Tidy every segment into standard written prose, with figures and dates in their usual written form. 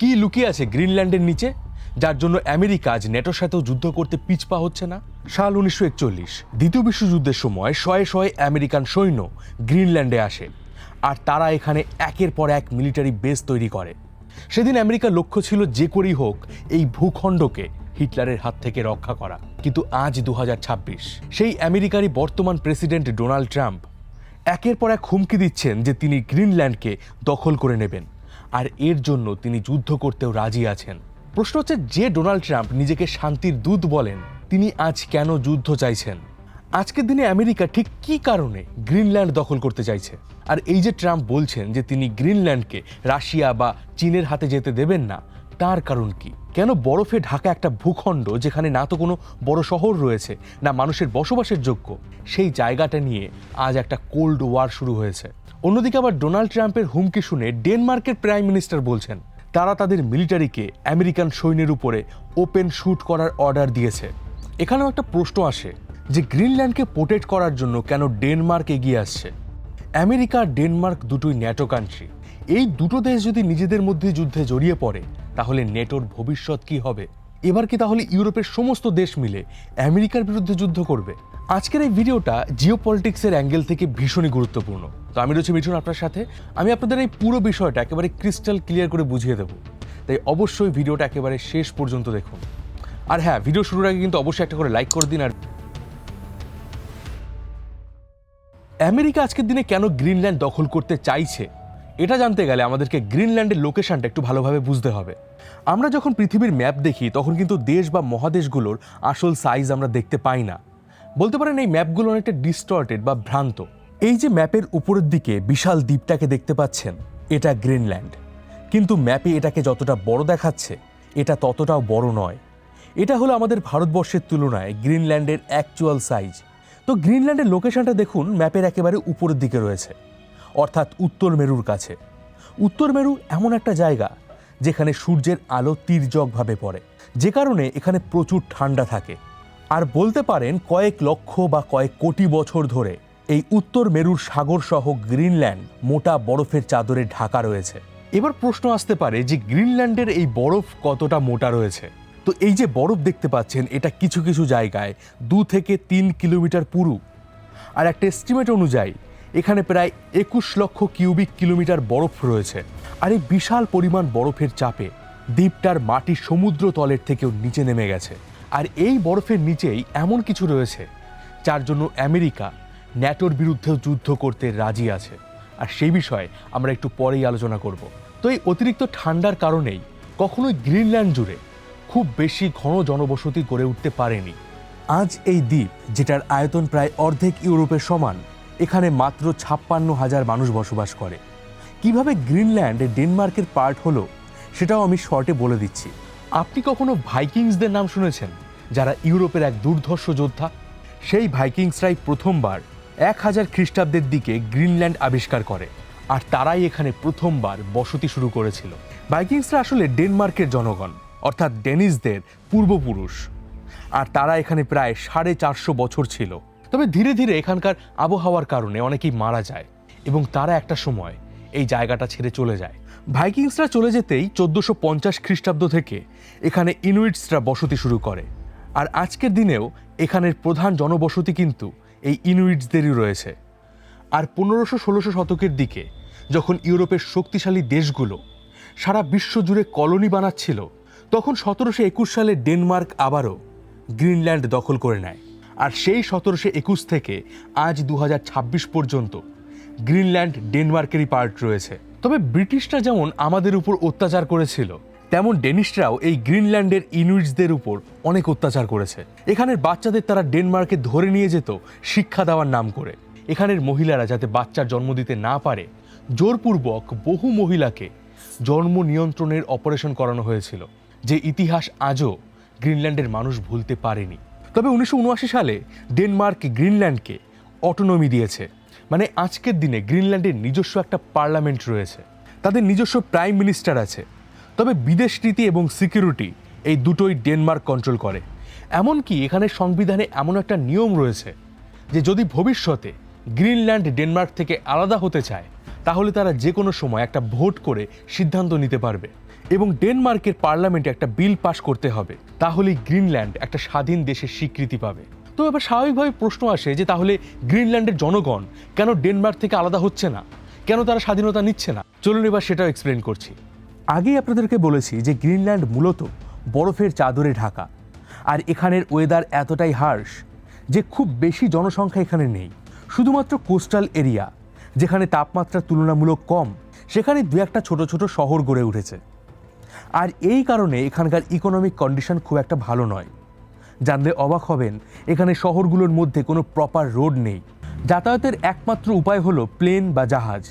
কি লুকিয়ে আছে গ্রিনল্যান্ডের নিচে, যার জন্য আমেরিকা আজ নেটোর সাথেও যুদ্ধ করতে পিছপা হচ্ছে না? সাল 1941 দ্বিতীয় বিশ্বযুদ্ধের সময় শয়ে শয়ে আমেরিকান সৈন্য গ্রিনল্যান্ডে আসে, আর তারা এখানে একের পর এক মিলিটারি বেস তৈরি করে। সেদিন আমেরিকার লক্ষ্য ছিল যে করেই হোক এই ভূখণ্ডকে হিটলারের হাত থেকে রক্ষা করা। কিন্তু আজ 2026, সেই আমেরিকারই বর্তমান প্রেসিডেন্ট ডোনাল্ড ট্রাম্প একের পর এক হুমকি দিচ্ছেন যে তিনি গ্রিনল্যান্ডকে দখল করে নেবেন, আর এর জন্য তিনি যুদ্ধ করতেও রাজি আছেন। প্রশ্ন হচ্ছে, যে ডোনাল্ড ট্রাম্প নিজেকে শান্তির দূত বলেন, তিনি আজ কেন যুদ্ধ চাইছেন? আজকের দিনে আমেরিকা ঠিক কী কারণে গ্রিনল্যান্ড দখল করতে চাইছে? আর এই যে ট্রাম্প বলছেন যে তিনি গ্রিনল্যান্ডকে রাশিয়া বা চীনের হাতে যেতে দেবেন না, তার কারণ কি? কেন বরফে ঢাকা একটা ভূখণ্ড, যেখানে না তো কোনো বড় শহর রয়েছে, না মানুষের বসবাসের যোগ্য, সেই জায়গাটা নিয়ে আজ একটা কোল্ড ওয়ার শুরু হয়েছে? অন্যদিকে আবার ডোনাল্ড ট্রাম্পের হুমকি শুনে ডেনমার্কের প্রাইম মিনিস্টার বলছেন তারা তাদের মিলিটারিকে আমেরিকান সৈন্যের উপরে ওপেন শুট করার অর্ডার দিয়েছে। এখানেও একটা প্রশ্ন আসে যে গ্রিনল্যান্ডকে প্রোটেক্ট করার জন্য কেন ডেনমার্ক এগিয়ে আসছে? আমেরিকা আর ডেনমার্ক দুটোই ন্যাটো কান্ট্রি। এই দুটো দেশ যদি নিজেদের মধ্যে যুদ্ধে জড়িয়ে পড়ে, তাহলে নেটোর ভবিষ্যৎ কি হবে? এবার কি তাহলে ইউরোপের সমস্ত দেশ মিলে আমেরিকার বিরুদ্ধে যুদ্ধ করবে? আজকের এই ভিডিওটা জিওপলিটিক্সের অ্যাঙ্গেল থেকে ভীষণই গুরুত্বপূর্ণ। তো আমি রয়েছি মিঠুন আপনার সাথে। আমি আপনাদের এই পুরো বিষয়টা একেবারে ক্রিস্টাল ক্লিয়ার করে বুঝিয়ে দেবো, তাই অবশ্যই ভিডিওটা একেবারে শেষ পর্যন্ত দেখুন। আর হ্যাঁ, ভিডিও শুরুর আগে কিন্তু অবশ্যই একটা করে লাইক করে দিন। আর আমেরিকা আজকের দিনে কেন গ্রিনল্যান্ড দখল করতে চাইছে, এটা জানতে গেলে আমাদেরকে গ্রিনল্যান্ডের লোকেশনটা একটু ভালোভাবে বুঝতে হবে। আমরা যখন পৃথিবীর ম্যাপ দেখি, তখন কিন্তু দেশ বা মহাদেশগুলোর আসল সাইজ আমরা দেখতে পাই না। বলতে পারেন এই ম্যাপগুলো অনেকটা ডিস্টর্টেড বা ভ্রান্ত। এই যে ম্যাপের উপরের দিকে বিশাল দ্বীপটাকে দেখতে পাচ্ছেন, এটা গ্রিনল্যান্ড। কিন্তু ম্যাপে এটাকে যতটা বড় দেখাচ্ছে, এটা ততটাও বড় নয়। এটা হলো আমাদের ভারতবর্ষের তুলনায় গ্রিনল্যান্ডের অ্যাকচুয়াল সাইজ। তো গ্রিনল্যান্ডের লোকেশনটা দেখুন, ম্যাপের একেবারে উপরের দিকে রয়েছে, অর্থাৎ উত্তর মেরুর কাছে। উত্তর মেরু এমন একটা জায়গা যেখানে সূর্যের আলো তির্যকভাবে পড়ে, যে কারণে এখানে প্রচুর ঠান্ডা থাকে। আর বলতে পারেন কয়েক লক্ষ বা কয়েক কোটি বছর ধরে এই উত্তর মেরুর সাগর সহ গ্রিনল্যান্ড মোটা বরফের চাদরে ঢাকা রয়েছে। এবার প্রশ্ন আসতে পারে যে গ্রিনল্যান্ডের এই বরফ কতটা মোটা রয়েছে? তো এই যে বরফ দেখতে পাচ্ছেন, এটা কিছু কিছু জায়গায় 2 থেকে 3 কিলোমিটার পুরু। আর একটা এস্টিমেট অনুযায়ী এখানে প্রায় 21 লক্ষ কিউবিক কিলোমিটার বরফ রয়েছে। আর এই বিশাল পরিমাণ বরফের চাপে দ্বীপটার মাটি সমুদ্র তলের থেকেও নিচে নেমে গেছে। আর এই বরফের নিচেই এমন কিছু রয়েছে যার জন্য আমেরিকা ন্যাটোর বিরুদ্ধেও যুদ্ধ করতে রাজি আছে। আর সেই বিষয়ে আমরা একটু পরেই আলোচনা করব। তো এই অতিরিক্ত ঠান্ডার কারণেই কখনোই গ্রিনল্যান্ড জুড়ে খুব বেশি ঘন জনবসতি গড়ে উঠতে পারেনি। আজ এই দ্বীপ, যেটার আয়তন প্রায় অর্ধেক ইউরোপের সমান, এখানে মাত্র 56,000 মানুষ বসবাস করে। কিভাবে গ্রিনল্যান্ড ডেনমার্কের পার্ট হলো, সেটাও আমি শর্টে বলে দিচ্ছি। আপনি কখনো ভাইকিংসদের নাম শুনেছেন, যারা ইউরোপের এক দুর্ধর্ষ যোদ্ধা? সেই ভাইকিংসরাই প্রথমবার 1000 খ্রিস্টাব্দের দিকে গ্রিনল্যান্ড আবিষ্কার করে, আর তারাই এখানে প্রথমবার বসতি শুরু করেছিল। ভাইকিংসরা আসলে ডেনমার্কের জনগণ, অর্থাৎ ডেনিশদের পূর্বপুরুষ। আর তারা এখানে প্রায় 450 বছর ছিল। তবে ধীরে ধীরে এখানকার আবহাওয়ার কারণে অনেকেই মারা যায়, এবং তারা একটা সময় এই জায়গাটা ছেড়ে চলে যায়। ভাইকিংসরা চলে যেতেই 1450 খ্রিস্টাব্দ থেকে এখানে ইনুইটসরা বসতি শুরু করে। আর আজকের দিনেও এখানের প্রধান জনবসতি কিন্তু এই ইনুইটসদেরই রয়েছে। আর 1500-1600 শতকের দিকে যখন ইউরোপের শক্তিশালী দেশগুলো সারা বিশ্ব জুড়ে কলোনি বানাচ্ছিল, তখন 1721 সালে ডেনমার্ক আবারও গ্রিনল্যান্ড দখল করে নেয়। আর সেই 1721 থেকে আজ 2026 পর্যন্ত গ্রিনল্যান্ড ডেনমার্কেরই পার্ট রয়েছে। তবে ব্রিটিশরা যেমন আমাদের উপর অত্যাচার করেছিল, তেমন ডেনিশরাও এই গ্রিনল্যান্ডের ইনুইটসদের উপর অনেক অত্যাচার করেছে। এখানের বাচ্চাদের তারা ডেনমার্কে ধরে নিয়ে যেত শিক্ষা দেওয়ার নাম করে। এখানের মহিলারা যাতে বাচ্চার জন্ম দিতে না পারে, জোরপূর্বক বহু মহিলাকে জন্ম নিয়ন্ত্রণের অপারেশন করানো হয়েছিল, যে ইতিহাস আজও গ্রিনল্যান্ডের মানুষ ভুলতে পারেনি। তবে 1979 সালে ডেনমার্ক গ্রিনল্যান্ডকে অটোনমি দিয়েছে। মানে আজকের দিনে গ্রিনল্যান্ডের নিজস্ব একটা পার্লামেন্ট রয়েছে, তাদের নিজস্ব প্রাইম মিনিস্টার আছে। তবে বিদেশ নীতি এবং সিকিউরিটি এই দুটোই ডেনমার্ক কন্ট্রোল করে। এমনকি এখানে সংবিধানে এমন একটা নিয়ম রয়েছে যে যদি ভবিষ্যতে গ্রিনল্যান্ড ডেনমার্ক থেকে আলাদা হতে চায়, তাহলে তারা যে কোনো সময় একটা ভোট করে সিদ্ধান্ত নিতে পারবে। এবং ডেনমার্কের পার্লামেন্টে একটা বিল পাস করতে হবে, তাহলেই গ্রিনল্যান্ড একটা স্বাধীন দেশের স্বীকৃতি পাবে। তো এবার স্বাভাবিকভাবে প্রশ্ন আসে যে তাহলে গ্রিনল্যান্ডের জনগণ কেন ডেনমার্ক থেকে আলাদা হচ্ছে না, কেন তারা স্বাধীনতা নিচ্ছে না? চলুন এবার সেটাও এক্সপ্লেন করছি। আগেই আপনাদেরকে বলেছি যে গ্রিনল্যান্ড মূলত বরফের চাদরে ঢাকা, আর এখানের ওয়েদার এতটাই হার্শ যে খুব বেশি জনসংখ্যা এখানে নেই। শুধুমাত্র কোস্টাল এরিয়া যেখানে তাপমাত্রা তুলনামূলক কম, সেখানে দু একটা ছোট ছোট শহর গড়ে উঠেছে। আর এই কারণে এখানকার ইকোনমিক কন্ডিশন খুব একটা ভালো নয়। জানলে অবাক হবেন, এখানে শহরগুলোর মধ্যে কোনো প্রপার রোড নেই। যাতায়াতের একমাত্র উপায় হলো প্লেন বা জাহাজ,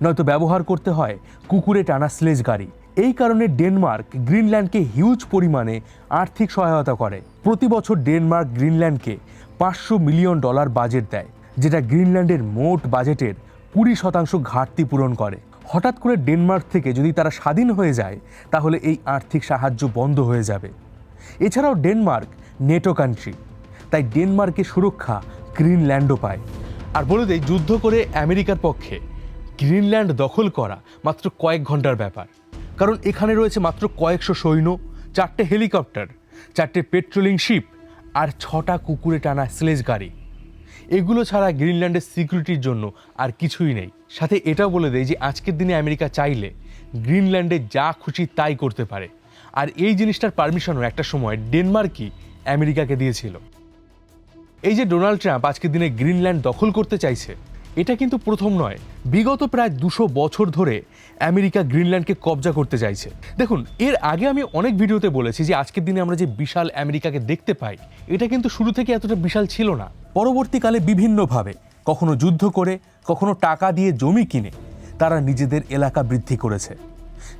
নয়তো ব্যবহার করতে হয় কুকুরে টানা স্লেজ গাড়ি। এই কারণে ডেনমার্ক গ্রিনল্যান্ডকে হিউজ পরিমাণে আর্থিক সহায়তা করে। প্রতি বছর ডেনমার্ক গ্রিনল্যান্ডকে $500 মিলিয়ন বাজেট দেয়, যেটা গ্রিনল্যান্ডের মোট বাজেটের 20% ঘাটতি পূরণ করে। হঠাৎ করে ডেনমার্ক থেকে যদি তারা স্বাধীন হয়ে যায়, তাহলে এই আর্থিক সাহায্য বন্ধ হয়ে যাবে। এছাড়াও ডেনমার্ক নেটো কান্ট্রি, তাই ডেনমার্কের সুরক্ষা গ্রিনল্যান্ডও পায়। আর বলে দেয়, যুদ্ধ করে আমেরিকার পক্ষে গ্রিনল্যান্ড দখল করা মাত্র কয়েক ঘন্টার ব্যাপার, কারণ এখানে রয়েছে মাত্র কয়েকশো সৈন্য, 4টে হেলিকপ্টার, 4টে পেট্রোলিং শিপ আর 6টা কুকুরে টানা স্লেজ গাড়ি। এগুলো ছাড়া গ্রিনল্যান্ডের সিকিউরিটির জন্য আর কিছুই নেই। সাথে এটাও বলে দেয় যে আজকের দিনে আমেরিকা চাইলে গ্রিনল্যান্ডে যা খুশি তাই করতে পারে, আর এই জিনিসটার পারমিশনও একটা সময় ডেনমার্কই আমেরিকাকে দিয়েছিল। এই যে ডোনাল্ড ট্রাম্প আজকের দিনে গ্রিনল্যান্ড দখল করতে চাইছে, এটা কিন্তু প্রথম নয়। বিগত প্রায় 200 বছর ধরে আমেরিকা গ্রিনল্যান্ডকে কবজা করতে চাইছে। দেখুন, এর আগে আমি অনেক ভিডিওতে বলেছি যে আজকের দিনে আমরা যে বিশাল আমেরিকাকে দেখতে পাই, এটা কিন্তু শুরু থেকে এতটা বিশাল ছিল না। পরবর্তীকালে বিভিন্নভাবে, কখনো যুদ্ধ করে, কখনো টাকা দিয়ে জমি কিনে তারা নিজেদের এলাকা বৃদ্ধি করেছে।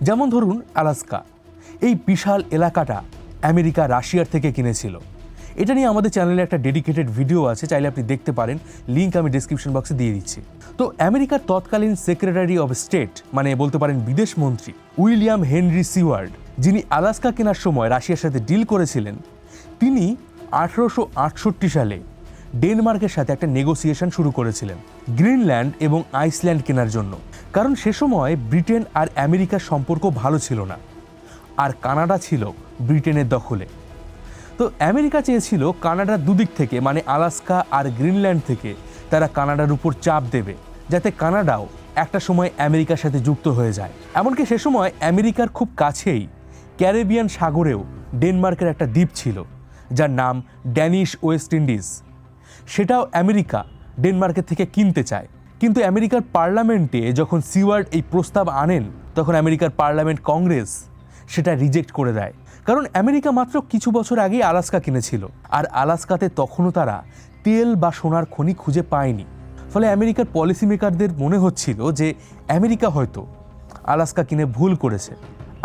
যেমন ধরুন আলাস্কা, এই বিশাল এলাকাটা আমেরিকা রাশিয়ার থেকে কিনেছিল। এটা নিয়ে আমাদের চ্যানেলে একটা ডেডিকেটেড ভিডিও আছে, চাইলে আপনি দেখতে পারেন, লিঙ্ক আমি ডেসক্রিপশন বক্সে দিয়ে দিচ্ছি। তো আমেরিকার তৎকালীন সেক্রেটারি অফ স্টেট, মানে বলতে পারেন বিদেশ মন্ত্রী উইলিয়াম হেনরি সিওয়ার্ড, যিনি আলাস্কা কেনার সময় রাশিয়ার সাথে ডিল করেছিলেন, তিনি 1868 সালে ডেনমার্কের সাথে একটা নেগোসিয়েশন শুরু করেছিলেন গ্রিনল্যান্ড এবং আইসল্যান্ড কেনার জন্য। কারণ সে সময় ব্রিটেন আর আমেরিকার সম্পর্ক ভালো ছিল না, আর কানাডা ছিল ব্রিটেনের দখলে। তো আমেরিকা চেয়েছিল কানাডার দুদিক থেকে, মানে আলাস্কা আর গ্রিনল্যান্ড থেকে তারা কানাডার উপর চাপ দেবে, যাতে কানাডাও একটা সময় আমেরিকার সাথে যুক্ত হয়ে যায়। এমনকি সে সময় আমেরিকার খুব কাছেই ক্যারিবিয়ান সাগরেও ডেনমার্কের একটা দ্বীপ ছিল, যার নাম ড্যানিশ ওয়েস্ট ইন্ডিজ। সেটাও আমেরিকা ডেনমার্কের থেকে কিনতে চায়। কিন্তু আমেরিকার পার্লামেন্টে যখন সিওয়ার্ড এই প্রস্তাব আনেন, তখন আমেরিকার পার্লামেন্ট কংগ্রেস সেটা রিজেক্ট করে দেয়। কারণ আমেরিকা মাত্র কিছু বছর আগেই আলাস্কা কিনেছিল, আর আলাস্কাতে তখনও তারা তেল বা সোনার খনি খুঁজে পায়নি। ফলে আমেরিকার পলিসি মেকারদের মনে হচ্ছিল যে আমেরিকা হয়তো আলাস্কা কিনে ভুল করেছে,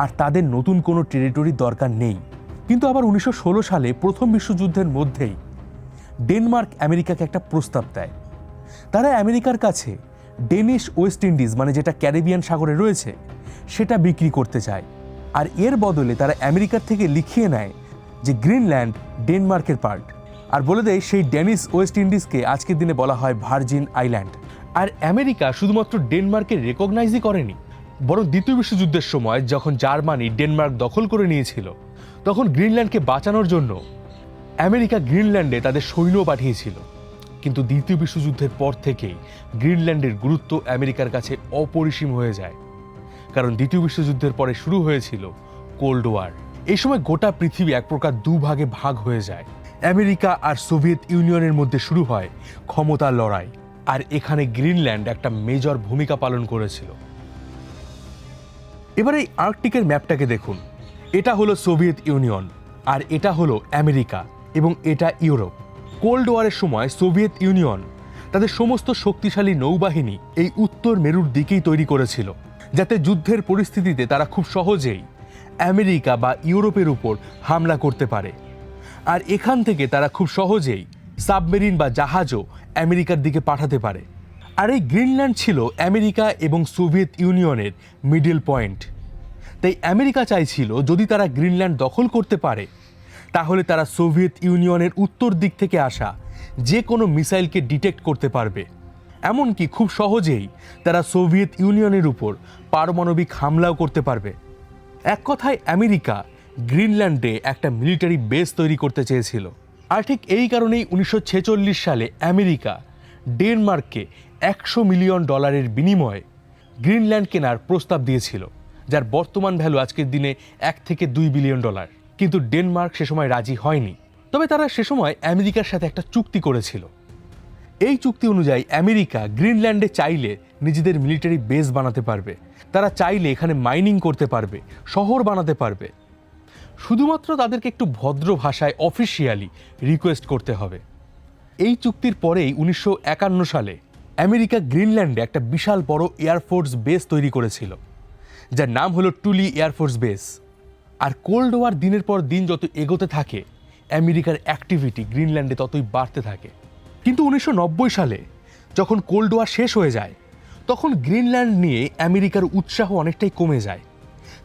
আর তাদের নতুন কোনো টেরিটরি দরকার নেই। কিন্তু আবার 1916 সালে প্রথম বিশ্বযুদ্ধের মধ্যেই ডেনমার্ক আমেরিকাকে একটা প্রস্তাব দেয়। তারা আমেরিকার কাছে ডেনিশ ওয়েস্ট ইন্ডিজ, মানে যেটা ক্যারিবিয়ান সাগরে রয়েছে, সেটা বিক্রি করতে চায়। আর এর বদলে তারা আমেরিকার থেকে লিখিয়ে নেয় যে গ্রিনল্যান্ড ডেনমার্কের পার্ট, আর বলে দেয় সেই ডেনিশ ওয়েস্ট ইন্ডিজকে আজকের দিনে বলা হয় ভার্জিন আইল্যান্ড। আর আমেরিকা শুধুমাত্র ডেনমার্কে রেকগনাইজই করেনি, বরং দ্বিতীয় বিশ্বযুদ্ধের সময় যখন জার্মানি ডেনমার্ক দখল করে নিয়েছিল, তখন গ্রিনল্যান্ডকে বাঁচানোর জন্য আমেরিকা গ্রিনল্যান্ডে তাদের সৈন্য পাঠিয়েছিল। কিন্তু দ্বিতীয় বিশ্বযুদ্ধের পর থেকেই গ্রিনল্যান্ডের গুরুত্ব আমেরিকার কাছে অপরিসীম হয়ে যায়, কারণ দ্বিতীয় বিশ্বযুদ্ধের পরে শুরু হয়েছিল কোল্ড ওয়ার। এই সময় গোটা পৃথিবী এক প্রকার দুভাগে ভাগ হয়ে যায়। আমেরিকা আর সোভিয়েত ইউনিয়নের মধ্যে শুরু হয় ক্ষমতার লড়াই, আর এখানে গ্রিনল্যান্ড একটা মেজর ভূমিকা পালন করেছিল। এবার এই আর্কটিকের ম্যাপটাকে দেখুন। এটা হলো সোভিয়েত ইউনিয়ন, আর এটা হলো আমেরিকা, এবং এটা ইউরোপ। কোল্ড ওয়ারের সময় সোভিয়েত ইউনিয়ন তাদের সমস্ত শক্তিশালী নৌবাহিনী এই উত্তর মেরুর দিকেই তৈরি করেছিল, যাতে যুদ্ধের পরিস্থিতিতে তারা খুব সহজেই আমেরিকা বা ইউরোপের উপর হামলা করতে পারে। আর এখান থেকে তারা খুব সহজেই সাবমেরিন বা জাহাজও আমেরিকার দিকে পাঠাতে পারে। আর এই গ্রিনল্যান্ড ছিল আমেরিকা এবং সোভিয়েত ইউনিয়নের মিডল পয়েন্ট। তাই আমেরিকা চাইছিল যদি তারা গ্রিনল্যান্ড দখল করতে পারে, তাহলে তারা সোভিয়েত ইউনিয়নের উত্তর দিক থেকে আসা যে কোনো মিসাইলকে ডিটেক্ট করতে পারবে। এমনকি খুব সহজেই তারা সোভিয়েত ইউনিয়নের উপর পারমাণবিক হামলাও করতে পারবে। এক কথায় আমেরিকা গ্রিনল্যান্ডে একটা মিলিটারি বেস তৈরি করতে চেয়েছিল। আর ঠিক এই কারণেই 1946 সালে আমেরিকা ডেনমার্ককে $100 মিলিয়ন বিনিময়ে গ্রিনল্যান্ড কেনার প্রস্তাব দিয়েছিল, যার বর্তমান ভ্যালু আজকের দিনে $1 থেকে $2 বিলিয়ন। কিন্তু ডেনমার্ক সে সময় রাজি হয়নি। তবে তারা সে সময় আমেরিকার সাথে একটা চুক্তি করেছিল। এই চুক্তি অনুযায়ী আমেরিকা গ্রিনল্যান্ডে চাইলে নিজেদের মিলিটারি বেস বানাতে পারবে, তারা চাইলে এখানে মাইনিং করতে পারবে, শহর বানাতে পারবে। শুধুমাত্র তাদেরকে একটু ভদ্র ভাষায় অফিসিয়ালি রিকোয়েস্ট করতে হবে। এই চুক্তির পরেই 1951 সালে আমেরিকা গ্রিনল্যান্ডে একটা বিশাল বড় এয়ারফোর্স বেস তৈরি করেছিল, যার নাম হলো টুলি এয়ারফোর্স বেস। আর কোল্ড ওয়ার দিনের পর দিন যত এগোতে থাকে, আমেরিকার অ্যাক্টিভিটি গ্রিনল্যান্ডে ততই বাড়তে থাকে। কিন্তু 1990 সালে যখন কোল্ড ওয়ার শেষ হয়ে যায়, তখন গ্রিনল্যান্ড নিয়ে আমেরিকার উৎসাহ অনেকটাই কমে যায়,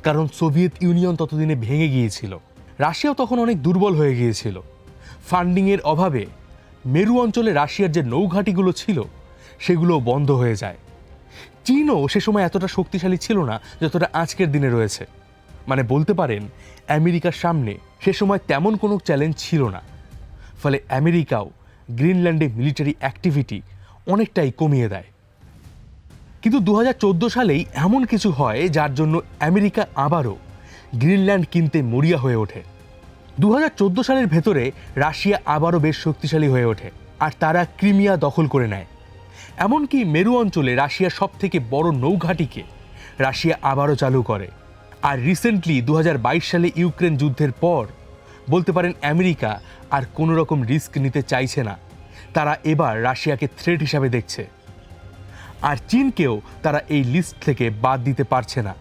কারণ সোভিয়েত ইউনিয়ন ততদিনে ভেঙে গিয়েছিল, রাশিয়াও তখন অনেক দুর্বল হয়ে গিয়েছিল। ফান্ডিংয়ের অভাবে মেরু অঞ্চলে রাশিয়ার যে নৌঘাঁটিগুলো ছিল সেগুলো বন্ধ হয়ে যায়। চীনও সে সময় এতটা শক্তিশালী ছিল না যতটা আজকের দিনে রয়েছে। মানে বলতে পারেন আমেরিকার সামনে সে সময় তেমন কোনো চ্যালেঞ্জ ছিল না। ফলে আমেরিকাও গ্রিনল্যান্ডে মিলিটারি অ্যাক্টিভিটি অনেকটাই কমিয়ে দেয়। কিন্তু 2014 সালেই এমন কিছু হয় যার জন্য আমেরিকা আবারও গ্রিনল্যান্ড কিনতে মরিয়া হয়ে ওঠে। 2014 সালের ভেতরে রাশিয়া আবারও বেশ শক্তিশালী হয়ে ওঠে, আর তারা ক্রিমিয়া দখল করে নেয়। এমনকি মেরু অঞ্চলে রাশিয়ার সব থেকে বড় নৌঘাঁটিকে রাশিয়া আবারও চালু করে। আর রিসেন্টলি 2022 সালে ইউক্রেন যুদ্ধের পর বলতে পারেন আমেরিকা আর কোনো রকম রিস্ক নিতে চাইছে না। তারা এবার রাশিয়াকে থ্রেট হিসাবে দেখছে, আর চীনকেও তারা এই লিস্ট থেকে বাদ দিতে পারছে না।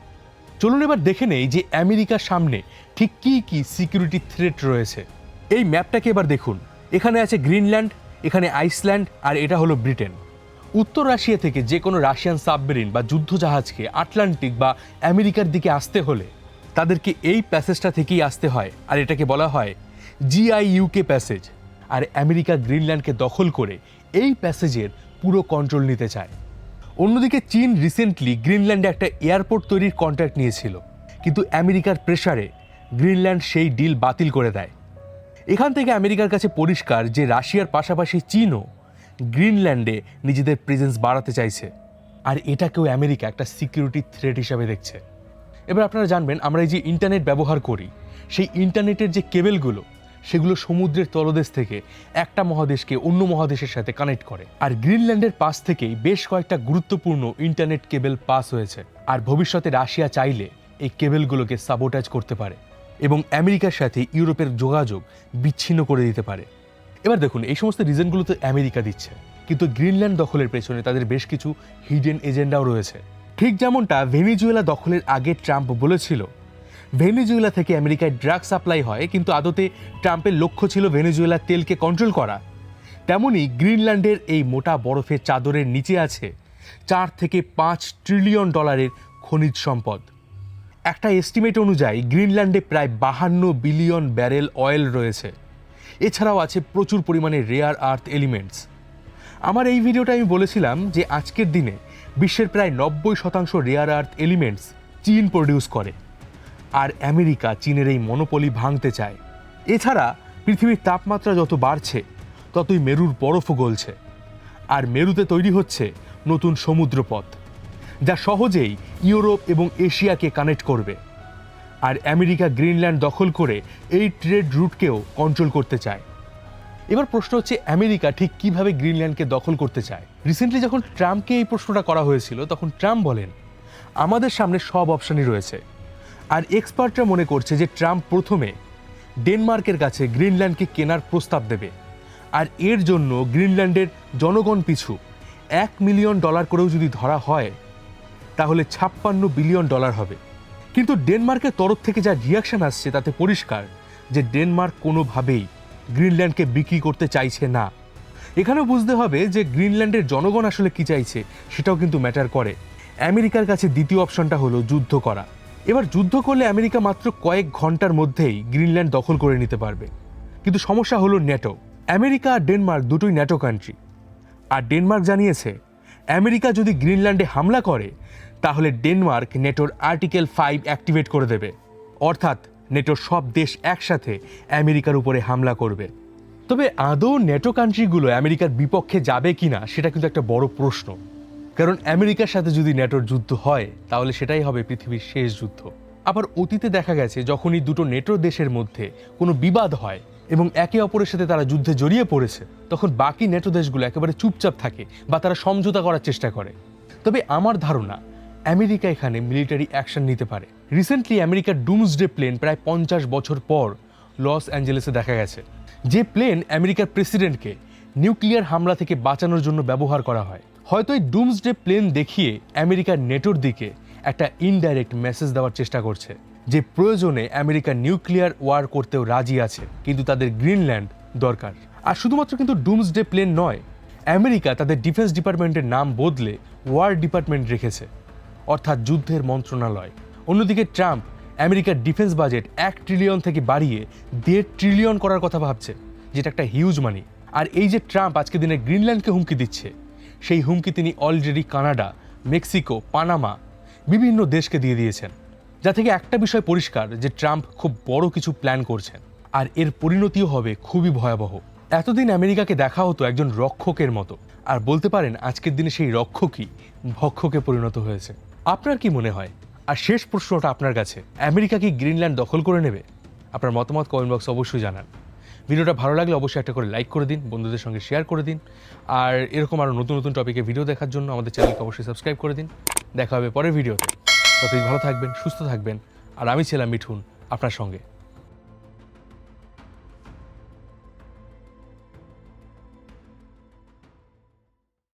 চলুন এবার দেখে নেই যে আমেরিকার সামনে ঠিক কী কী সিকিউরিটি থ্রেট রয়েছে। এই ম্যাপটাকে এবার দেখুন। এখানে আছে গ্রিনল্যান্ড, এখানে আইসল্যান্ড, আর এটা হলো ব্রিটেন। উত্তর রাশিয়া থেকে যে কোনো রাশিয়ান সাবমেরিন বা যুদ্ধজাহাজকে আটলান্টিক বা আমেরিকার দিকে আসতে হলে তাদেরকে এই প্যাসেজটা থেকেই আসতে হয়, আর এটাকে বলা হয় GIUK প্যাসেজ। আর আমেরিকা গ্রিনল্যান্ডকে দখল করে এই প্যাসেজের পুরো কন্ট্রোল নিতে চায়। অন্যদিকে চীন রিসেন্টলি গ্রিনল্যান্ডে একটা এয়ারপোর্ট তৈরির কন্ট্রাক্ট নিয়েছিল, কিন্তু আমেরিকার প্রেসারে গ্রিনল্যান্ড সেই ডিল বাতিল করে দেয়। এখান থেকে আমেরিকার কাছে পরিষ্কার যে রাশিয়ার পাশাপাশি চীনও গ্রিনল্যান্ডে নিজেদের প্রেজেন্স বাড়াতে চাইছে, আর এটাকেও আমেরিকা একটা সিকিউরিটি থ্রেট হিসাবে দেখছে। এবার আপনারা জানবেন, আমরা এই যে ইন্টারনেট ব্যবহার করি, সেই ইন্টারনেটের যে কেবেলগুলো সেগুলো সমুদ্রের তলদেশ থেকে একটা মহাদেশকে অন্য মহাদেশের সাথে কানেক্ট করে। আর গ্রিনল্যান্ডের পাশ থেকেই বেশ কয়েকটা গুরুত্বপূর্ণ ইন্টারনেট কেবেল পাস হয়েছে। আর ভবিষ্যতে রাশিয়া চাইলে এই কেবেলগুলোকে সাবোটাজ করতে পারে এবং আমেরিকার সাথে ইউরোপের যোগাযোগ বিচ্ছিন্ন করে দিতে পারে। এবার দেখুন, এই সমস্ত রিজনগুলো তো আমেরিকা দিচ্ছে, কিন্তু গ্রিনল্যান্ড দখলের পেছনে তাদের বেশ কিছু হিডেন এজেন্ডাও রয়েছে। ঠিক যেমনটা ভেনিজুয়েলা দখলের আগে ট্রাম্প বলেছিল ভেনিজুয়েলা থেকে আমেরিকায় ড্রাগ সাপ্লাই হয়, কিন্তু আদতে ট্রাম্পের লক্ষ্য ছিল ভেনিজুয়েলার তেলকে কন্ট্রোল করা। তেমনই গ্রিনল্যান্ডের এই মোটা বরফের চাদরের নিচে আছে $4 থেকে $5 ট্রিলিয়ন খনিজ সম্পদ। একটা এস্টিমেট অনুযায়ী গ্রিনল্যান্ডে প্রায় 52 বিলিয়ন ব্যারেল অয়েল রয়েছে। এছাড়াও আছে প্রচুর পরিমাণে রেয়ার আর্থ এলিমেন্টস। আমার এই ভিডিওটা আমি বলেছিলাম যে আজকের দিনে বিশ্বের প্রায় 90% রেয়ার আর্থ এলিমেন্টস চীন প্রডিউস করে, আর আমেরিকা চীনের এই মনোপলি ভাঙতে চায়। এছাড়া পৃথিবীর তাপমাত্রা যত বাড়ছে ততই মেরুর বরফও গলছে, আর মেরুতে তৈরি হচ্ছে নতুন সমুদ্রপথ, যা সহজেই ইউরোপ এবং এশিয়াকে কানেক্ট করবে। আর আমেরিকা গ্রিনল্যান্ড দখল করে এই ট্রেড রুটকেও কন্ট্রোল করতে চায়। এবার প্রশ্ন হচ্ছে, আমেরিকা ঠিক কিভাবে গ্রিনল্যান্ডকে দখল করতে চায়? রিসেন্টলি যখন ট্রাম্পকে এই প্রশ্নটা করা হয়েছিল, তখন ট্রাম্প বলেন, আমাদের সামনে সব অপশানই রয়েছে। আর এক্সপার্টরা মনে করছে যে ট্রাম্প প্রথমে ডেনমার্কের কাছে গ্রিনল্যান্ডকে কেনার প্রস্তাব দেবে, আর এর জন্য গ্রিনল্যান্ডের জনগণ পিছু $1 মিলিয়ন করেও যদি ধরা হয়, তাহলে $56 বিলিয়ন হবে। কিন্তু ডেনমার্কের তরফ থেকে যা রিয়াকশন আসছে তাতে পরিষ্কার যে ডেনমার্ক কোনোভাবেই গ্রিনল্যান্ডকে বিক্রি করতে চাইছে না। এখানেও বুঝতে হবে যে গ্রিনল্যান্ডের জনগণ আসলে কি চাইছে সেটাও কিন্তু ম্যাটার করে। আমেরিকার কাছে দ্বিতীয় অপশনটা হলো যুদ্ধ করা। এবার যুদ্ধ করলে আমেরিকা মাত্র কয়েক ঘন্টার মধ্যেই গ্রিনল্যান্ড দখল করে নিতে পারবে। কিন্তু সমস্যা হলো ন্যাটো। আমেরিকা আর ডেনমার্ক দুটোই ন্যাটো কান্ট্রি, আর ডেনমার্ক জানিয়েছে আমেরিকা যদি গ্রিনল্যান্ডে হামলা করে তাহলে ডেনমার্ক নেটোর আর্টিকেল 5 অ্যাক্টিভেট করে দেবে। অর্থাৎ নেটোর সব দেশ একসাথে আমেরিকার উপরে হামলা করবে। তবে আদৌ নেটো কান্ট্রিগুলো আমেরিকার বিপক্ষে যাবে কিনা সেটা কিন্তু একটা বড় প্রশ্ন। কারণ আমেরিকার সাথে যদি নেটোর যুদ্ধ হয় তাহলে সেটাই হবে পৃথিবীর শেষ যুদ্ধ। আবার অতীতে দেখা গেছে যখনই দুটো নেটো দেশের মধ্যে কোনো বিবাদ হয় এবং একে অপরের সাথে তারা যুদ্ধে জড়িয়ে পড়েছে, তখন বাকি নেটো দেশগুলো একেবারে চুপচাপ থাকে বা তারা সমঝোতা করার চেষ্টা করে। তবে আমার ধারণা আমেরিকা এখানে মিলিটারি অ্যাকশন নিতে পারে। রিসেন্টলি আমেরিকার ডুমসডে প্লেন প্রায় 50 বছর পর লস অ্যাঞ্জেলেসে দেখা গেছে, যে প্লেন আমেরিকার প্রেসিডেন্টকে নিউক্লিয়ার হামলা থেকে বাঁচানোর জন্য ব্যবহার করা হয়। হয়তো এই ডুমসডে প্লেন দেখিয়ে আমেরিকার নেটোর দিকে একটা ইনডাইরেক্ট মেসেজ দেওয়ার চেষ্টা করছে যে প্রয়োজনে আমেরিকা নিউক্লিয়ার ওয়ার করতেও রাজি আছে, কিন্তু তাদের গ্রিনল্যান্ড দরকার। আর শুধুমাত্র কিন্তু ডুমসডে প্লেন নয়, আমেরিকা তাদের ডিফেন্স ডিপার্টমেন্টের নাম বদলে ওয়ার ডিপার্টমেন্ট রেখেছে, অর্থাৎ যুদ্ধের মন্ত্রণালয়। অন্যদিকে ট্রাম্প আমেরিকার ডিফেন্স বাজেট 1 ট্রিলিয়ন থেকে বাড়িয়ে 1.5 ট্রিলিয়ন করার কথা ভাবছে, যেটা একটা হিউজ মানি। আর এই যে ট্রাম্প আজকে দিনে গ্রিনল্যান্ডকে হুমকি দিচ্ছে, সেই হুমকি তিনি অলরেডি কানাডা, মেক্সিকো, পানামা বিভিন্ন দেশকে দিয়ে দিয়েছেন, যা থেকে একটা বিষয় পরিষ্কার যে ট্রাম্প খুব বড় কিছু প্ল্যান করছেন, আর এর পরিণতিও হবে খুবই ভয়াবহ। এতদিন আমেরিকাকে দেখা হতো একজন রক্ষকের মতো, আর বলতে পারেন আজকের দিনে সেই রক্ষকই ভক্ষকে পরিণত হয়েছে। আপনার কি মনে হয়? আর শেষ প্রশ্নটা আপনার কাছে, আমেরিকা কি গ্রিনল্যান্ড দখল করে নেবে? আপনার মতামত কমেন্ট বক্সে অবশ্যই জানান। ভিডিওটা ভালো লাগলে অবশ্যই একটা করে লাইক করে দিন, বন্ধুদের সঙ্গে শেয়ার করে দিন, আর এরকম আরও নতুন নতুন টপিকে ভিডিও দেখার জন্য আমাদের চ্যানেলকে অবশ্যই সাবস্ক্রাইব করে দিন। দেখা হবে পরের ভিডিওতে। ততদিন ভালো থাকবেন, সুস্থ থাকবেন, আর আমি ছিলাম মিঠুন আপনার সঙ্গে।